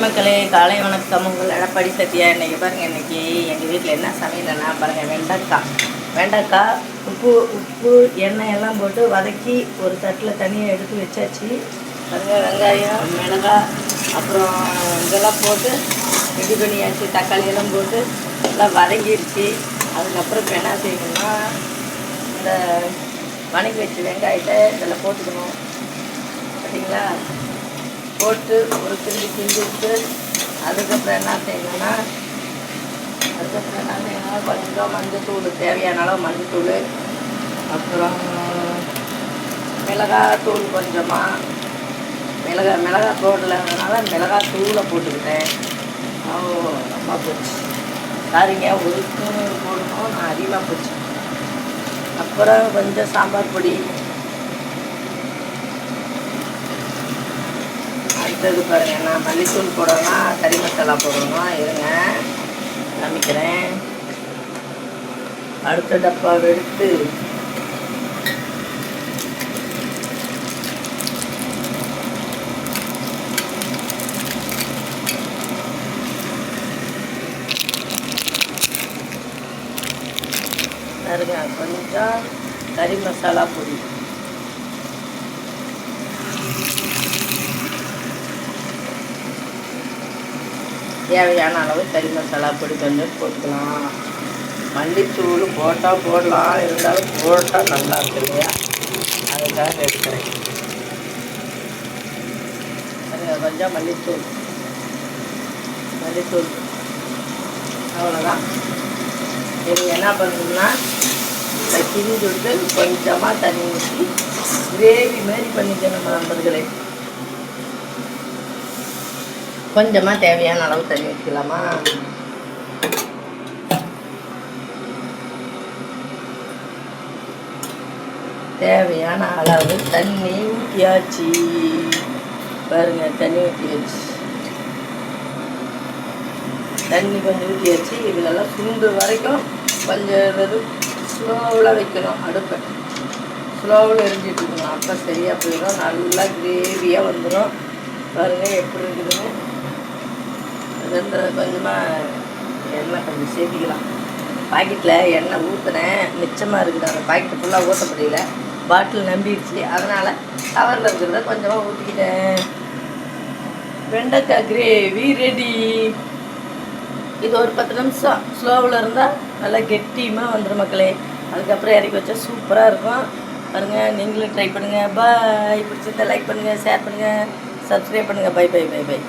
மக்களே, காலை வணக்கம். உங்கள் எடப்பாடி சத்யா. இன்றைக்கி பாருங்கள், இன்றைக்கி எங்கள் வீட்டில் என்ன சமையல்னா பாருங்கள், வெண்டைக்காய் உப்பு எண்ணெய் எல்லாம் போட்டு வதக்கி ஒரு தட்டில் தனியாக எடுத்து வச்சாச்சு. பாருங்கள், வெங்காயம் மிளகாய் அப்புறம் இதெல்லாம் போட்டு ரெடி பண்ணியாச்சு. தக்காளி எல்லாம் போட்டு எல்லாம் வதங்கிடுச்சு. அதுக்கப்புறம் இப்போ என்ன செய்யணும்னா, இந்த வதக்கி வச்சு வெங்காயத்தை இதில் போட்டுக்கணும். பார்த்தீங்களா? போட்டு ஒரு கிண்டிட்டு அதுக்கப்புறம் என்ன செய்யணும்னா கொஞ்சம் மஞ்சத்தூள், தேவையான அளவு மஞ்சத்தூள், அப்புறம் மிளகாத்தூள் கொஞ்சமாக, மிளகாய் போடலைனால மிளகாத்தூளை போட்டுக்கிட்டேன். ரொம்ப போச்சு, சாரிங்க, ஒரு ஸ்பூன் போடணும், நான் அதிகமாக போச்சு. அப்புறம் கொஞ்சம் சாம்பார் பொடி, அடுத்தது பாருங்கள், நான் மல்லித்தூள் போடணும்னா கறி மசாலா போடணும். இருங்க காமிக்கிறேன். அடுத்த டப்பாவை எடுத்து பாருங்க, கொஞ்சம் கறி மசாலா பொடி, தேவையான அளவு கறி மசாலா பொடி கொஞ்சம் போட்டுக்கலாம். மல்லித்தூள் போட்டால் போடலாம், இருந்தாலும் போட்டால் நல்லா இருக்கு இல்லையா, அதுக்காக எடுக்கிறேன். கொஞ்சம் மல்லித்தூள் அவ்வளோதான். இது என்ன பண்ணணும்னா, இந்த கிண்டி விட்டு கொஞ்சமாக தண்ணி ஊற்றி கிரேவி மாதிரி பண்ணிக்கணும் நண்பர்களே. கொஞ்சமாக தேவையான அளவு தண்ணி ஊற்றிக்கலாமா? தேவையான அளவு தண்ணி ஊற்றியாச்சு. பாருங்கள், தண்ணி ஊற்றியாச்சு. தண்ணி கொஞ்சம் ஊற்றியாச்சு. இதுலெல்லாம் சுண்டு வரைக்கும் கொஞ்சம் இது ஸ்லோவில் வைக்கணும். அடுப்பை ஸ்லோவில் எரிஞ்சிட்டு இருக்கணும். அப்போ சரியாக போயிடும், நல்லா கிரேவியாக வந்துடும். பாருங்கள் எப்படி இருக்குதுன்னு. இந்த கொஞ்சமாக எண்ணெய் கொஞ்சம் சேர்த்திக்கலாம். பாக்கெட்டில் எண்ணெய் ஊற்றினேன், மிச்சமாக இருக்குது. அந்த பாக்கெட்டு ஃபுல்லாக ஊற்ற முடியல, பாட்டில் நம்பிடுச்சு. அதனால் கவரில் இருக்கிறத கொஞ்சமாக ஊற்றிக்கிட்டேன். வெண்டைக்காய் கிரேவி ரெடி. இது ஒரு 10 நிமிஷம் ஸ்லோவில் இருந்தால் நல்லா கெட்டியமாக வந்துடும் மக்களே. அதுக்கப்புறம் இறக்கி வச்சா சூப்பராக இருக்கும். பாருங்கள், நீங்களும் ட்ரை பண்ணுங்கள். பாய். பிடிச்சதை லைக் பண்ணுங்கள், ஷேர் பண்ணுங்கள், சப்ஸ்கிரைப் பண்ணுங்கள். Bye bye bye by.